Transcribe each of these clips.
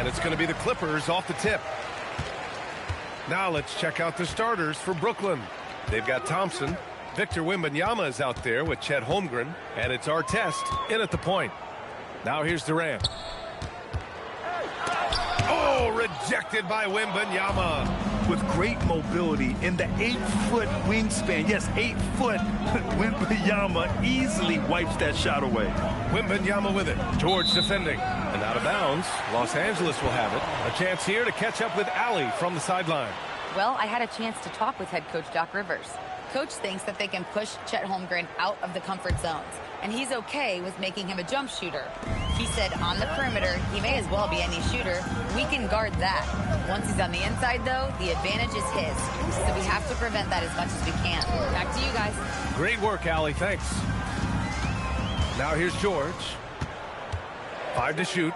And it's going to be the Clippers off the tip. Now let's check out the starters for Brooklyn. They've got Thompson. Victor Wembanyama is out there with Chet Holmgren. And it's Artest in at the point. Now here's Durant. Oh, rejected by Wembanyama. With great mobility in the 8-foot wingspan. Yes, 8 foot. Wembanyama easily wipes that shot away. Wembanyama with it. George defending. And out of bounds. Los Angeles will have it. A chance here to catch up with Allie from the sideline. Well, I had a chance to talk with head coach Doc Rivers. Coach thinks that they can push Chet Holmgren out of the comfort zones, and he's okay with making him a jump shooter. He said on the perimeter, he may as well be any shooter. We can guard that. Once he's on the inside, though, the advantage is his. So we have to prevent that as much as we can. Back to you guys. Great work, Allie. Thanks. Now here's George. 5 to shoot.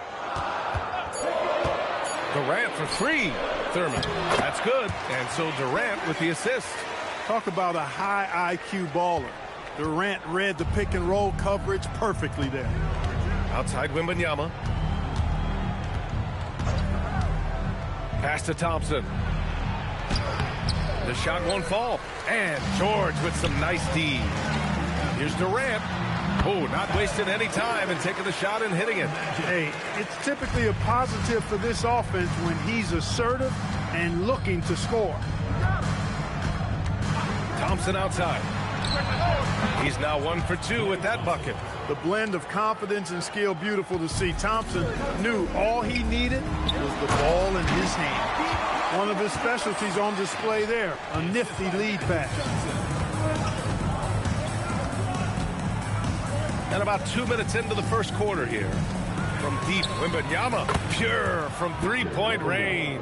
Durant for 3. Thurman. That's good. And so Durant with the assist. Talk about a high IQ baller. Durant read the pick and roll coverage perfectly there. Outside Wembanyama. Pass to Thompson. The shot won't fall. And George with some nice D. Here's Durant. Oh, not wasting any time and taking the shot and hitting it. Hey, it's typically a positive for this offense when he's assertive and looking to score. Thompson outside. He's now 1 for 2 with that bucket. The blend of confidence and skill, beautiful to see. Thompson knew all he needed was the ball in his hand. One of his specialties on display there, a nifty lead pass. And about 2 minutes into the first quarter here. From deep, Wembanyama, pure from three-point range.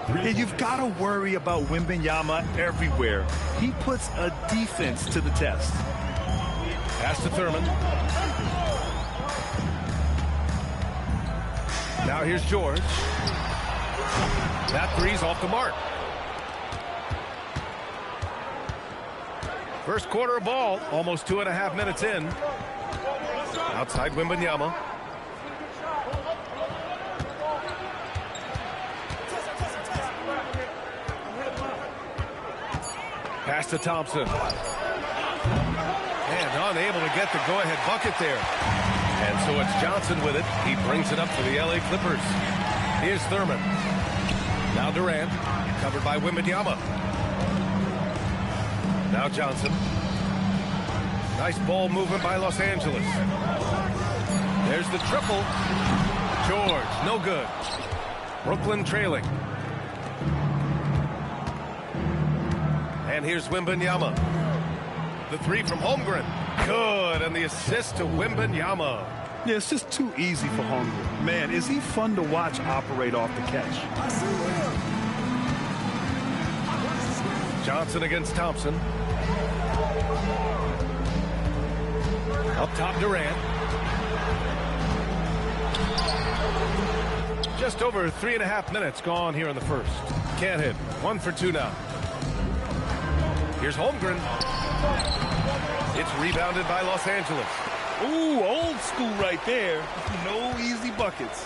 And you've got to worry about Wembanyama everywhere. He puts a defense to the test. Pass to Thurman. Now here's George. That three's off the mark. First quarter of ball, almost 2.5 minutes in. Outside Wembanyama. Pass to Thompson. And unable to get the go-ahead bucket there. And so it's Johnson with it. He brings it up for the LA Clippers. Here's Thurman. Now Durant, covered by Wembanyama. Now Johnson. Nice ball movement by Los Angeles. There's the triple. George, no good. Brooklyn trailing. And here's Wembanyama. The three from Holmgren. Good, and the assist to Wembanyama. Yeah, it's just too easy for Holmgren. Man, is he fun to watch operate off the catch. Johnson against Thompson. Up top, Durant. Just over 3.5 minutes gone here in the first. Can't hit. 1 for 2 now. Here's Holmgren. It's rebounded by Los Angeles. Ooh, old school right there. No easy buckets.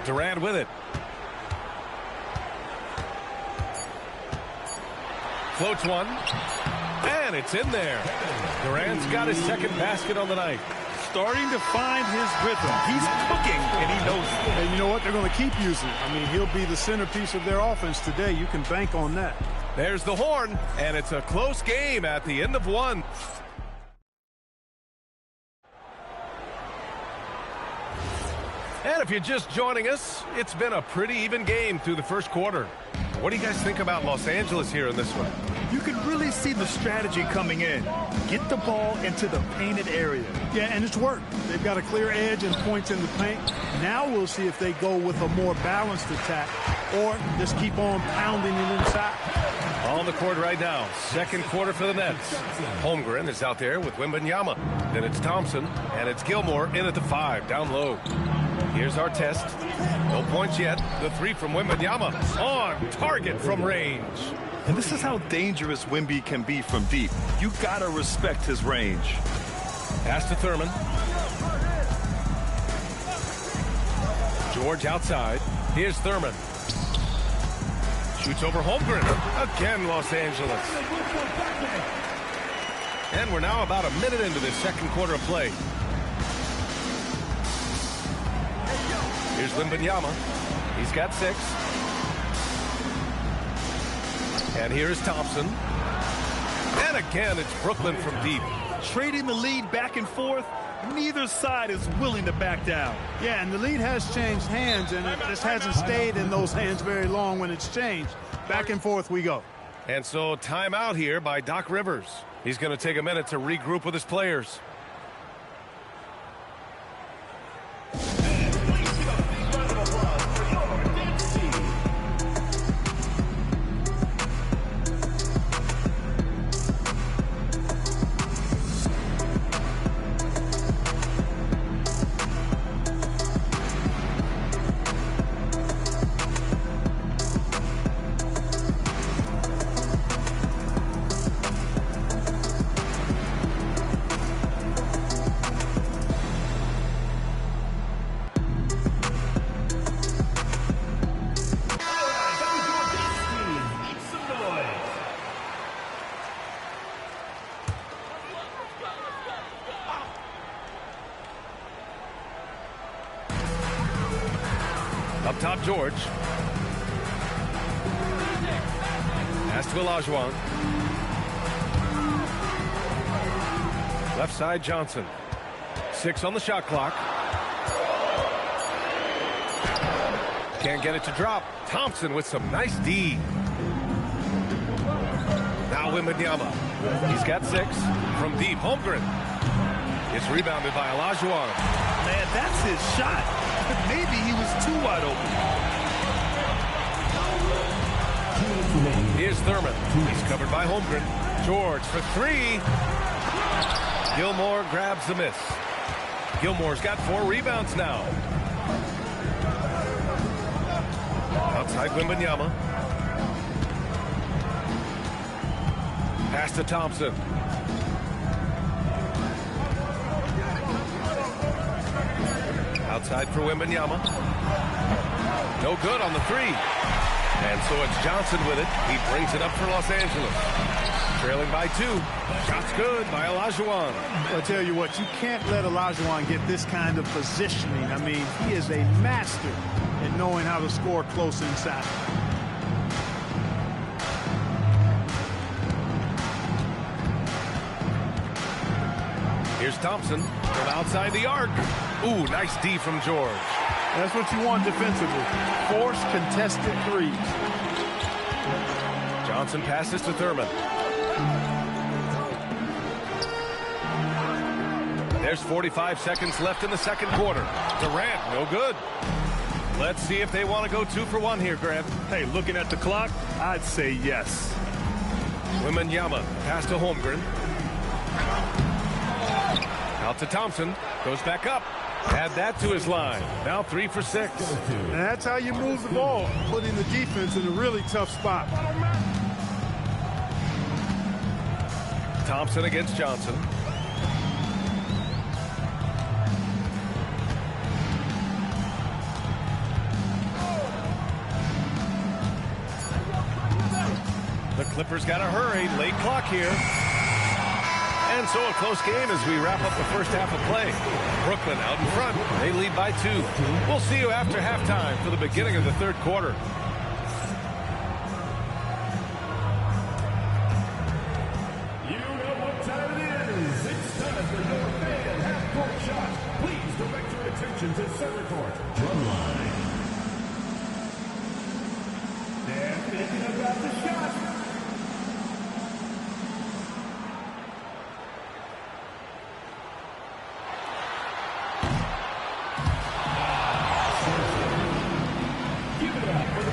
Durant with it. Floats one. And it's in there. Durant's got his second basket on the night. Starting to find his rhythm. He's cooking, and he knows it. And you know what? They're going to keep using it. I mean, he'll be the centerpiece of their offense today. You can bank on that. There's the horn, and it's a close game at the end of one. And if you're just joining us, it's been a pretty even game through the first quarter. What do you guys think about Los Angeles here in this one? You can really see the strategy coming in. Get the ball into the painted area. Yeah, and it's worked. They've got a clear edge and points in the paint. Now we'll see if they go with a more balanced attack or just keep on pounding it inside. On the court right now, second quarter for the Nets. Holmgren is out there with Wembanyama. Then it's Thompson, and it's Gilmore in at the 5, down low. Here's Artest. No points yet. The three from Wembanyama on target from range. And this is how dangerous Wemby can be from deep. You gotta respect his range. Pass to Thurman. George outside. Here's Thurman. Shoots over Holmgren. Again, Los Angeles. And we're now about a minute into this second quarter of play. Here's Wembanyama. He's got 6. And here's Thompson. And again, it's Brooklyn from deep. Trading the lead back and forth. Neither side is willing to back down. Yeah, and the lead has changed hands, and it just hasn't stayed in those hands very long when it's changed. Back and forth we go. And so timeout here by Doc Rivers. He's going to take a minute to regroup with his players. Up top, George. Pass to Olajuwon. Left side, Johnson. 6 on the shot clock. Can't get it to drop. Thompson with some nice D. Now Wembanyama. He's got 6 from deep. Holmgren. It's rebounded by Olajuwon. Man, that's his shot. But maybe he was too wide open. Here's Thurman. He's covered by Holmgren. George for 3. Gilmore grabs the miss. Gilmore's got 4 rebounds now. Outside Wembanyama. Pass to Thompson. Outside for Wembanyama. No good on the 3. And so it's Johnson with it. He brings it up for Los Angeles. Trailing by 2. Shots good by Olajuwon. I'll tell you what, you can't let Olajuwon get this kind of positioning. I mean, he is a master at knowing how to score close inside. Here's Thompson from outside the arc. Ooh, nice D from George. That's what you want defensively. Force contested threes. Johnson passes to Thurman. There's 45 seconds left in the second quarter. Durant, no good. Let's see if they want to go 2 for 1 here, Grant. Hey, looking at the clock, I'd say yes. Wembanyama, pass to Holmgren. Out to Thompson, goes back up. Add that to his line. Now 3 for 6. And that's how you move the ball, putting the defense in a really tough spot. Thompson against Johnson. The Clippers got to hurry. Late clock here. And so a close game as we wrap up the first half of play. Brooklyn out in front. They lead by 2. We'll see you after halftime for the beginning of the third quarter. You know what time it is. It's time for your fan half-court shot. Please direct your attention to center court. Drumline. They're thinking about the shot. Give it up for the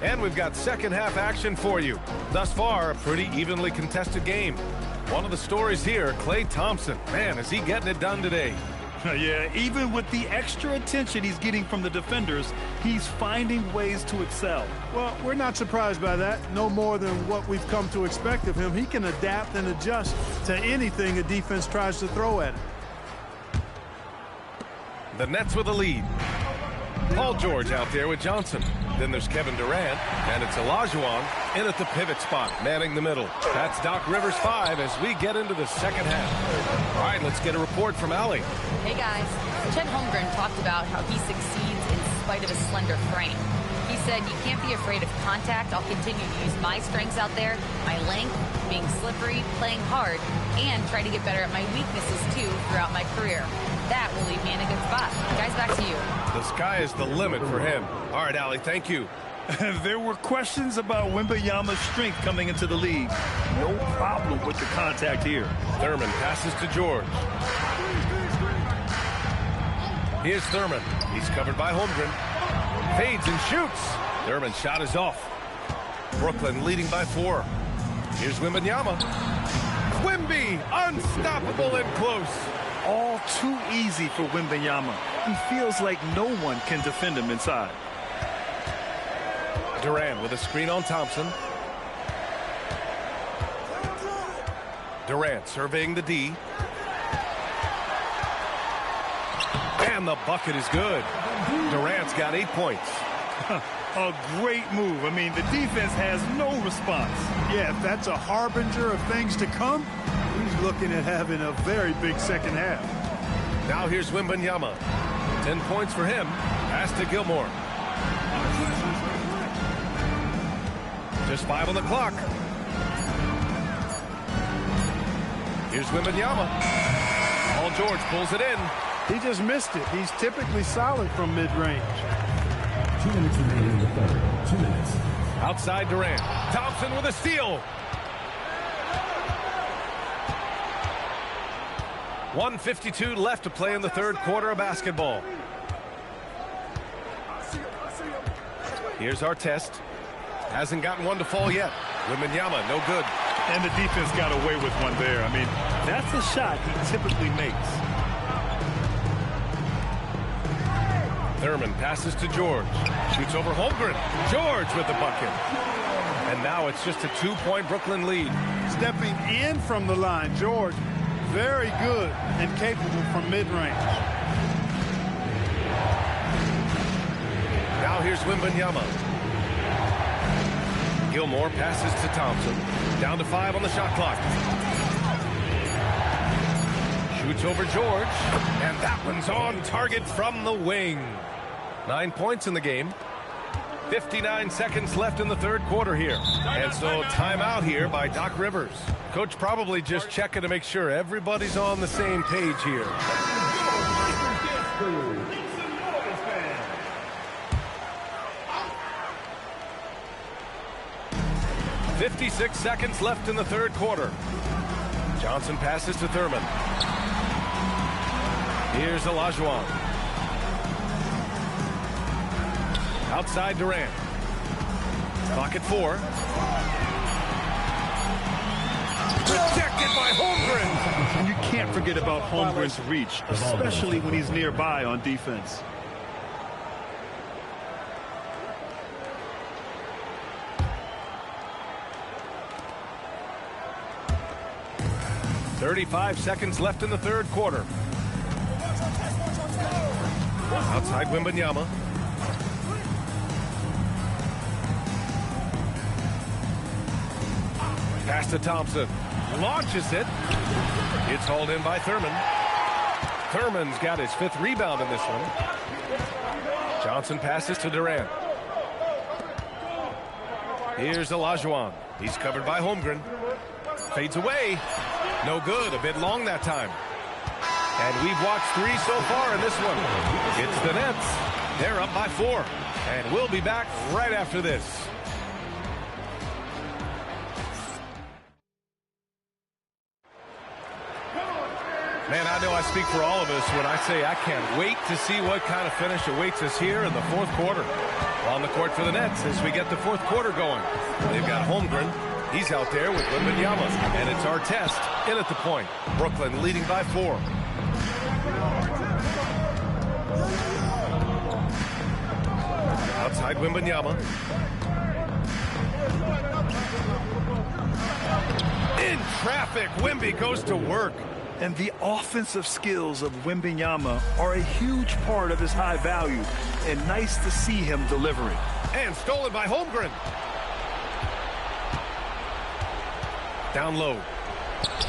And we've got second half action for you. Thus far, a pretty evenly contested game. One of the stories here, Klay Thompson. Man, is he getting it done today. Yeah, even with the extra attention he's getting from the defenders, he's finding ways to excel. Well, we're not surprised by that. No more than what we've come to expect of him. He can adapt and adjust to anything a defense tries to throw at him. The Nets with a lead. Paul George out there with Johnson. Then there's Kevin Durant, and it's Olajuwon in at the pivot spot, manning the middle. That's Doc Rivers 5 as we get into the second half. All right, let's get a report from Allie. Hey guys, Chet Holmgren talked about how he succeeds in spite of his slender frame. He said, you can't be afraid of contact. I'll continue to use my strengths out there, my length, being slippery, playing hard, and try to get better at my weaknesses too throughout my career. That will leave me in a good spot. Guys, back to you. The sky is the limit for him. All right, Allie, thank you. There were questions about Wembanyama's strength coming into the league. No problem with the contact here. Thurman passes to George. Here's Thurman. He's covered by Holmgren. Fades and shoots. Thurman's shot is off. Brooklyn leading by 4. Here's Wembanyama. Wemby, unstoppable and close. All too easy for Wembanyama. He feels like no one can defend him inside. Durant with a screen on Thompson. Durant surveying the D. And the bucket is good. Durant's got 8 points. A great move. I mean, the defense has no response. Yeah, if that's a harbinger of things to come, he's looking at having a very big second half. Now here's Wembanyama. 10 points for him. Pass to Gilmore. Just 5 on the clock. Here's Wembanyama. Paul George pulls it in. He just missed it. He's typically solid from mid-range. 2 minutes remaining in the third. 2 minutes. Outside Durant. Thompson with a steal. 1:52 left to play in the third quarter of basketball. Here's our test. Hasn't gotten one to fall yet. Wembanyama, no good. And the defense got away with one there. I mean, that's a shot he typically makes. Thurman passes to George. Shoots over Holmgren. George with the bucket. And now it's just a 2-point Brooklyn lead. Stepping in from the line, George, very good and capable from mid-range. Now here's Wembanyama. Gilmore passes to Thompson. Down to 5 on the shot clock. Shoots over George. And that one's on target from the wing. 9 points in the game. 59 seconds left in the third quarter here. And so timeout here by Doc Rivers. Coach probably just checking to make sure everybody's on the same page here. .56 seconds left in the third quarter. Johnson passes to Thurman. Here's Olajuwon. Outside Durant. Clock at 4. Protected by Holmgren. And you can't forget about Holmgren's reach, especially when he's nearby on defense. .35 seconds left in the third quarter. Outside Wembanyama. Pass to Thompson. Launches it. It's hauled in by Thurman. Thurman's got his 5th rebound in this one. Johnson passes to Durant. Here's Olajuwon. He's covered by Holmgren. Fades away. No good. A bit long that time. And we've watched 3 so far in this one. It's the Nets. They're up by 4. And we'll be back right after this. Man, I know I speak for all of us when I say I can't wait to see what kind of finish awaits us here in the fourth quarter. On the court for the Nets as we get the fourth quarter going. They've got Holmgren. He's out there with Wembanyama. And it's Artest in at the point. Brooklyn leading by 4. Outside Wembanyama. In traffic, Wemby goes to work. And the offensive skills of Wembanyama are a huge part of his high value. And nice to see him delivering. And stolen by Holmgren. Down low.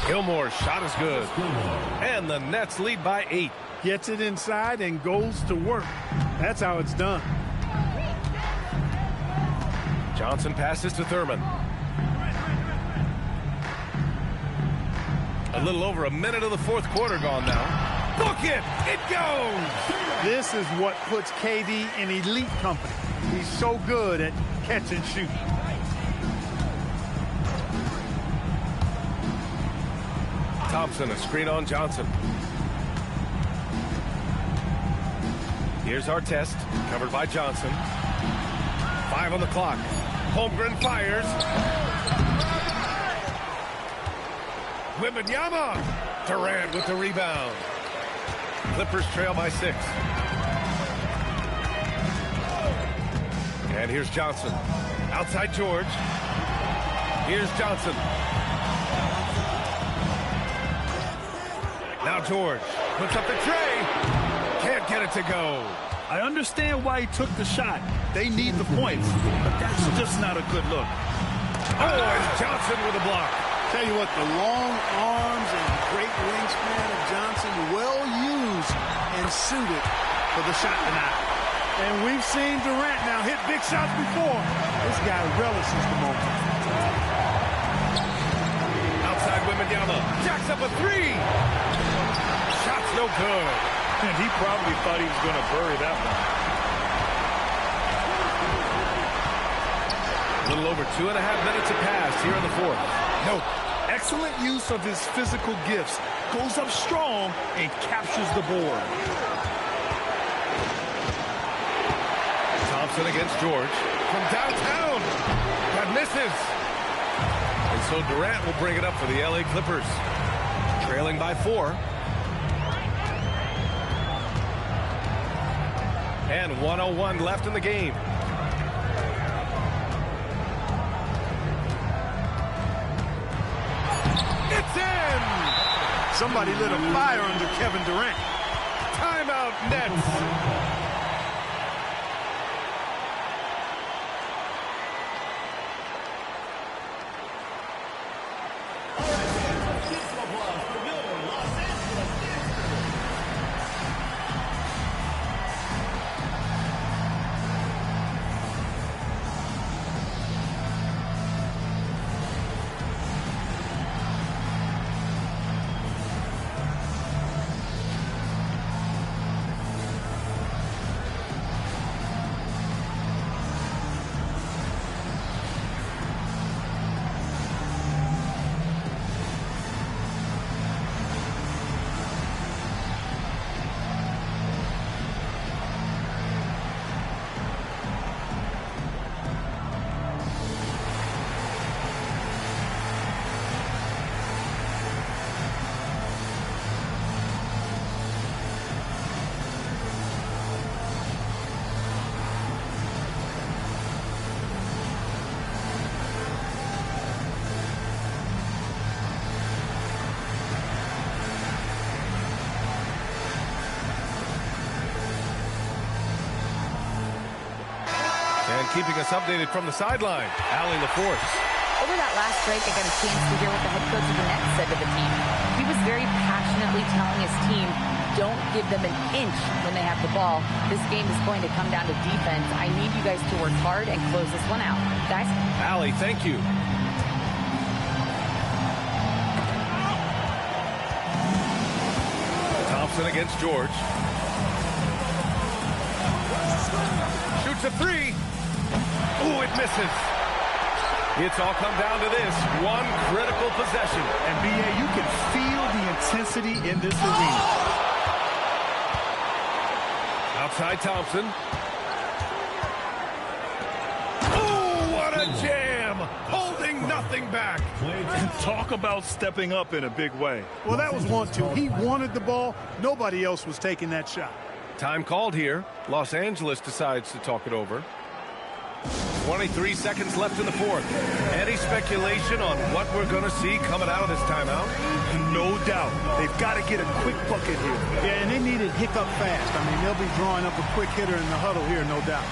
Gilmore's shot is good. And the Nets lead by 8. Gets it inside and goes to work. That's how it's done. Johnson passes to Thurman. A little over a minute of the fourth quarter gone now. Book it! It goes! This is what puts KD in elite company. He's so good at catch and shoot. Thompson, a screen on Johnson. Here's Artest, covered by Johnson. 5 on the clock. Holmgren fires. Wembanyama. Durant with the rebound. Clippers trail by 6. And here's Johnson. Outside George. Here's Johnson. Now George puts up the tray. Can't get it to go. I understand why he took the shot. They need the points, but that's just not a good look. Oh, and Johnson with a block. Tell you what, the long arms and great wingspan of Johnson, well used and suited for the shot tonight. And we've seen Durant now hit big shots before. This guy relishes the moment. Outside Wembanyama jacks up a 3. Shot's no good. And he probably thought he was going to bury that one. A little over 2.5 minutes have passed here in the fourth. No, excellent use of his physical gifts. Goes up strong and captures the board. Thompson against George from downtown. That misses. And so Durant will bring it up for the LA Clippers. Trailing by 4. And 1:01 left in the game. It's in! Somebody lit a fire under Kevin Durant. Timeout Nets. And keeping us updated from the sideline, Allie LaForce. Over that last break, I got a chance to hear what the head coach of the Nets said to the team. He was very passionately telling his team, don't give them an inch when they have the ball. This game is going to come down to defense. I need you guys to work hard and close this one out. Guys? Allie, thank you. Thompson against George. Shoots a 3. Ooh, it misses. It's all come down to this one critical possession. And B.A., you can feel the intensity in this arena. Outside Thompson. the jam, holding nothing back. And talk about stepping up in a big way. Well, that was 1-2. He wanted the ball. Nobody else was taking that shot. Time called here. Los Angeles decides to talk it over. 23 seconds left in the fourth. Any speculation on what we're going to see coming out of this timeout? No doubt. They've got to get a quick bucket here. Yeah, and they need it hiccup fast. I mean, they'll be drawing up a quick hitter in the huddle here, no doubt.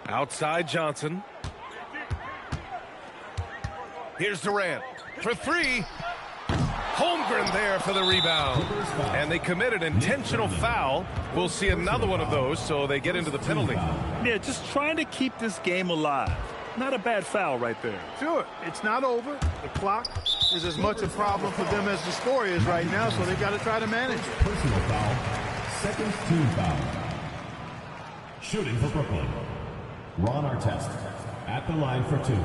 Outside Johnson. Here's Durant for three. Holmgren there for the rebound. And they committed intentional foul. We'll see another one of those, so they get into the penalty. Yeah, just trying to keep this game alive. Not a bad foul right there. Sure, it's not over. The clock is as much a problem for them as the score is right now, so they've got to try to manage it. Personal foul. Second team foul. Shooting for Brooklyn. Ron Artest at the line for two.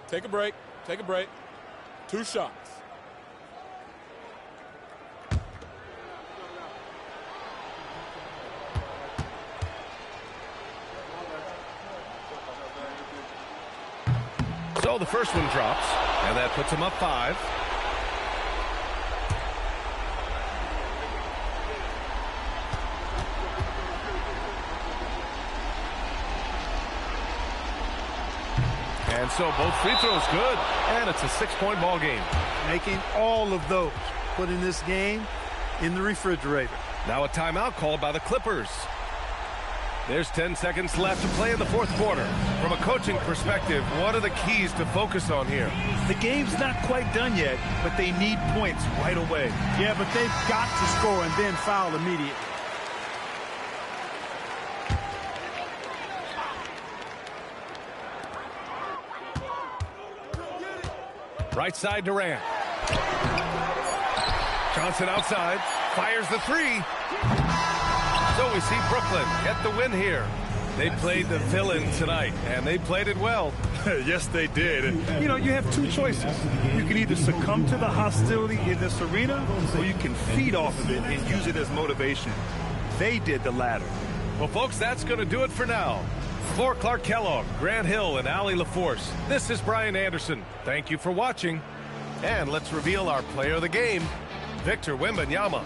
Take a break. Take a break. 2 shots. So the first one drops, and that puts them up 5. And so both free throws good, and it's a 6-point ball game. Making all of those, putting this game in the refrigerator. Now a timeout called by the Clippers. There's 10 seconds left to play in the fourth quarter. From a coaching perspective, what are the keys to focus on here? The game's not quite done yet, but they need points right away. Yeah, but they've got to score and then foul immediately. Right side Durant. Johnson outside, fires the three. So we see Brooklyn get the win here. They played the villain tonight, and they played it well. Yes, they did. And, you know, you have 2 choices. You can either succumb to the hostility in this arena, or you can feed off of it and use it as motivation. They did the latter. Well, folks, that's going to do it for now. For Clark Kellogg, Grant Hill, and Allie LaForce, this is Brian Anderson. Thank you for watching. And let's reveal our player of the game, Victor Wembanyama.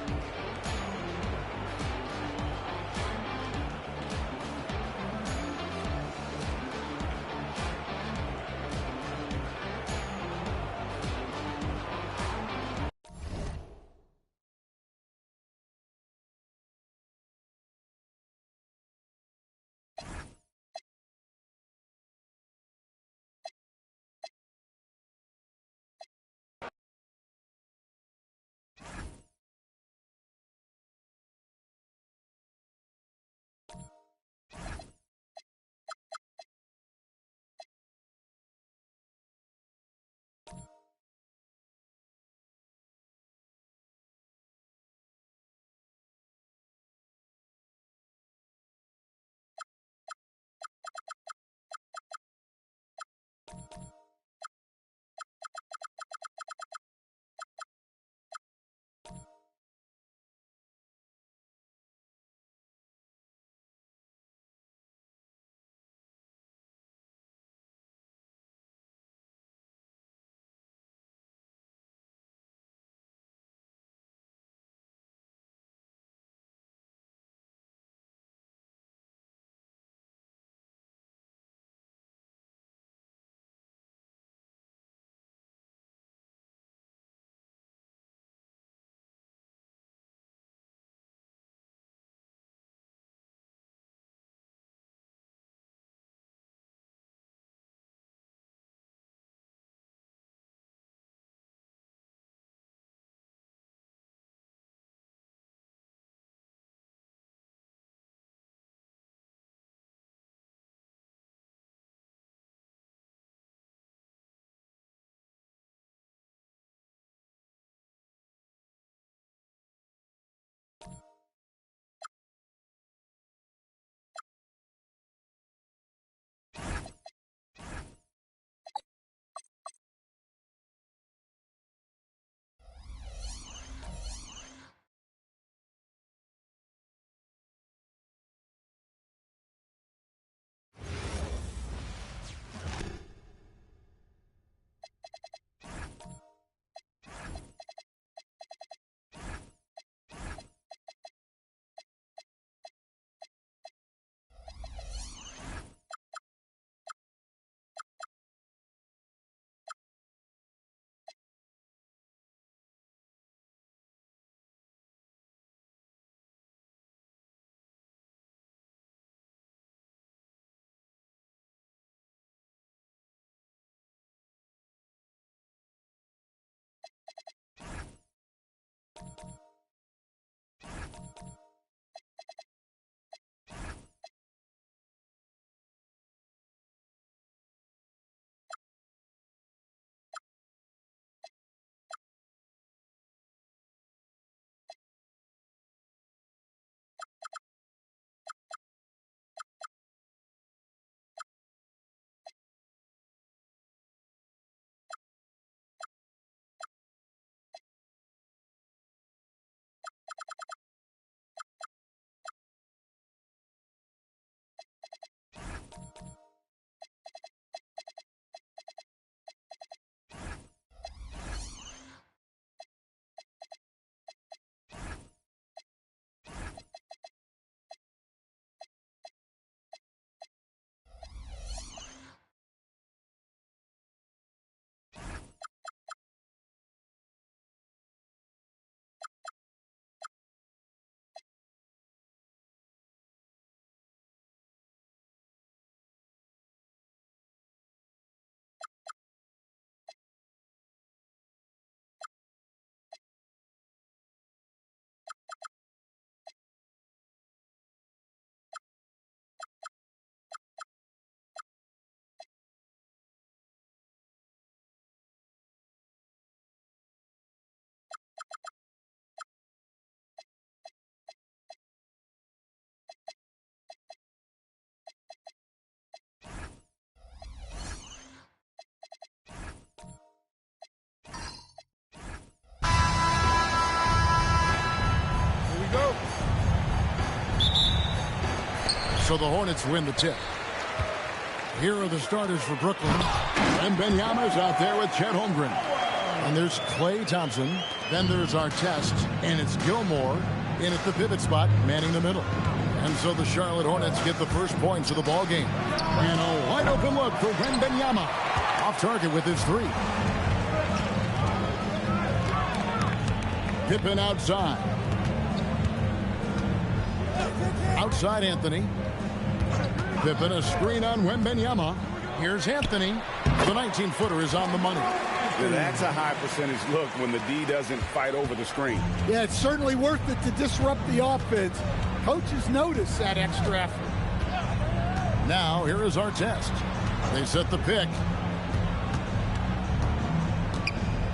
so the Hornets win the tip. Here are the starters for Brooklyn. Wembanyama's out there with Chet Holmgren. And there's Klay Thompson. Then there's Artest. And it's Gilmore in at the pivot spot, manning the middle. And so the Charlotte Hornets get the first points of the ball game. And a wide open look for Wembanyama. Off target with his three. Pippen outside. Outside Anthony. Pippen a screen on Wembanyama. Here's Anthony. The 19-footer is on the money. And that's a high percentage look when the D doesn't fight over the screen. Yeah, it's certainly worth it to disrupt the offense. Coaches notice that extra effort. Now, here is Artest. They set the pick.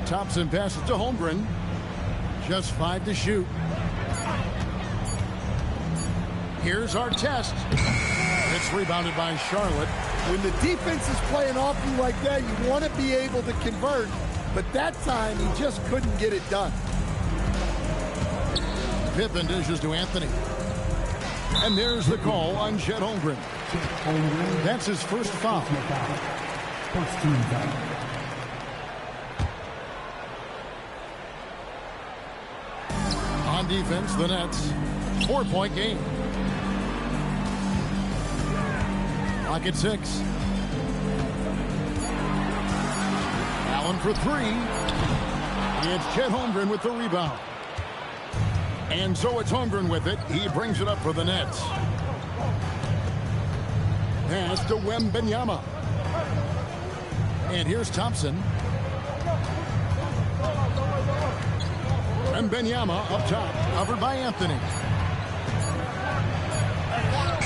Thompson passes to Holmgren. Just 5 to shoot. Here's Artest. It's rebounded by Charlotte. When the defense is playing off you like that, you want to be able to convert. But that time, he just couldn't get it done. Pippen dishes to Anthony. And there's the call on Chet Holmgren. That's his first foul. First team foul. On defense, the Nets. 4-point game. Clock at 6. Allen for 3. It's Chet Holmgren with the rebound. And so it's Holmgren with it. He brings it up for the Nets. Pass to Wembanyama. And here's Thompson. Wembanyama up top, covered by Anthony.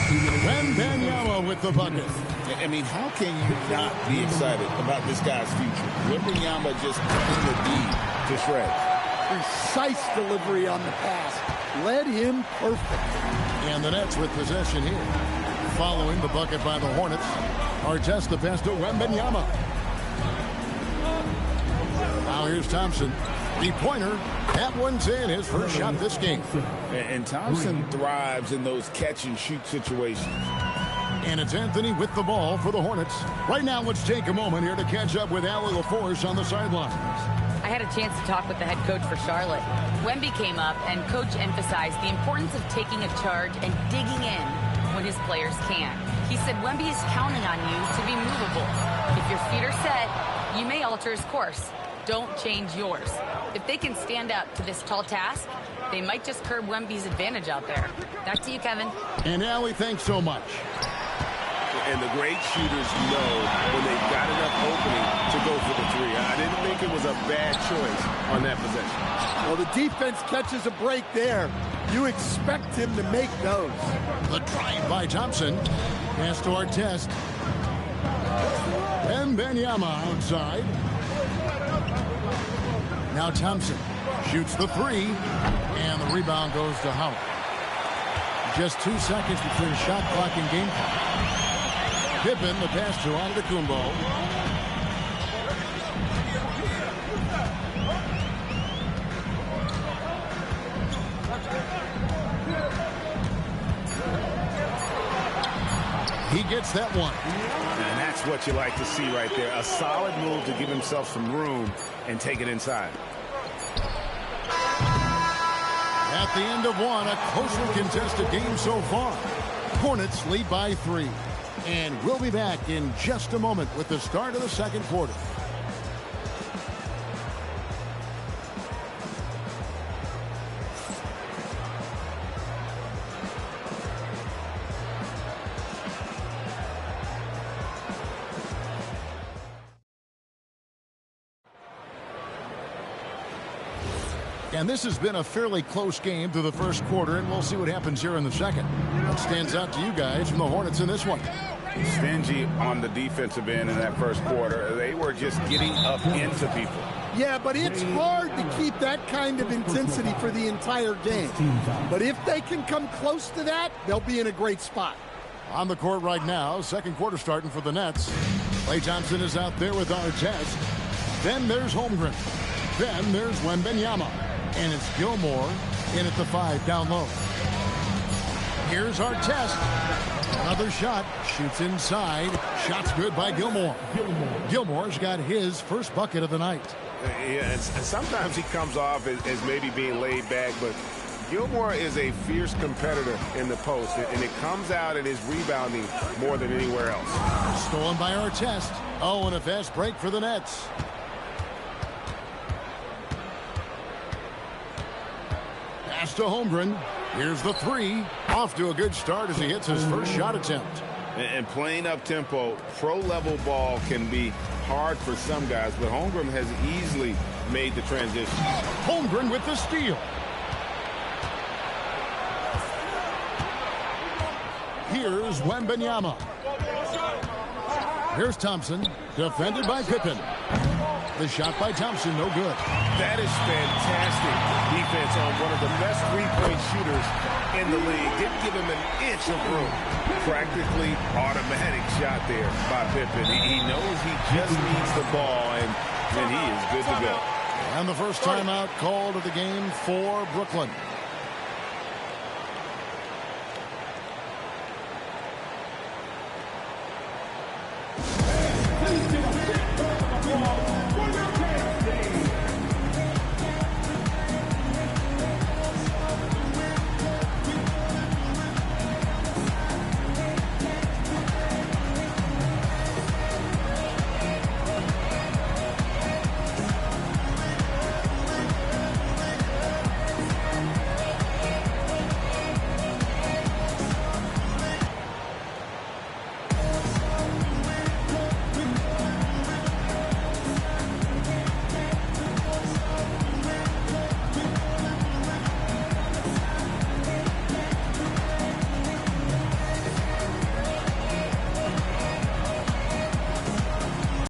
Wembanyama with the bucket. I mean, how can you not be excited about this guy's future? Wembanyama just putting the D to shreds. Precise delivery on the pass. Led him perfect. And the Nets with possession here. Following the bucket by the Hornets. Artest the pass to Wembanyama. Now here's Thompson. Three-pointer. That one's in, his first shot this game. And Thompson thrives in those catch-and-shoot situations. And it's Anthony with the ball for the Hornets. Right now, let's take a moment here to catch up with Allie LaForce on the sidelines. I had a chance to talk with the head coach for Charlotte. Wemby came up, and Coach emphasized the importance of taking a charge and digging in when his players can. He said Wemby is counting on you to be movable. If your feet are set, you may alter his course. Don't change yours. If they can stand up to this tall task, they might just curb Wemby's advantage out there. Back to you, Kevin. And Allie, thanks so much. And the great shooters know when they've got enough opening to go for the three. I didn't think it was a bad choice on that possession. Well, the defense catches a break there. You expect him to make those. The drive by Thompson. Pass to Artest. Wembanyama outside. Now Thompson shoots the three, and the rebound goes to Howard. Just 2 seconds between shot clock and game clock. Pippen, the pass to Antetokounmpo. He gets that one. And that's what you like to see right there. A solid move to give himself some room and take it inside. At the end of one, a closely contested game so far. Hornets lead by 3. And we'll be back in just a moment with the start of the second quarter. And this has been a fairly close game through the first quarter, and we'll see what happens here in the second. What stands out to you guys from the Hornets in this one? Stingy on the defensive end in that first quarter. They were just getting up into people. Yeah, but it's hard to keep that kind of intensity for the entire game. But if they can come close to that, they'll be in a great spot. On the court right now, second quarter starting for the Nets. Klay Thompson is out there with Artest. Then there's Holmgren. Then there's Wembanyama. And it's Gilmore in at the 5 down low. Here's our test. Another shot. Shoots inside. Shot's good by Gilmore. Gilmore's got his first bucket of the night. Yeah, and sometimes he comes off as maybe being laid back, but Gilmore is a fierce competitor in the post, and it comes out in his rebounding more than anywhere else. Stolen by our test. Oh, and a fast break for the Nets. Pass to Holmgren. Here's the three. Off to a good start as he hits his first shot attempt. And playing up-tempo, pro-level ball can be hard for some guys, but Holmgren has easily made the transition. Holmgren with the steal. Here's Wembanyama. Here's Thompson, defended by Pippen. The shot by Thompson, no good. That is fantastic defense on one of the best three-point shooters in the league. Didn't give him an inch of room. Practically automatic shot there by Pippen. He knows he just needs the ball, and he is good to go. And the first timeout called of the game for Brooklyn.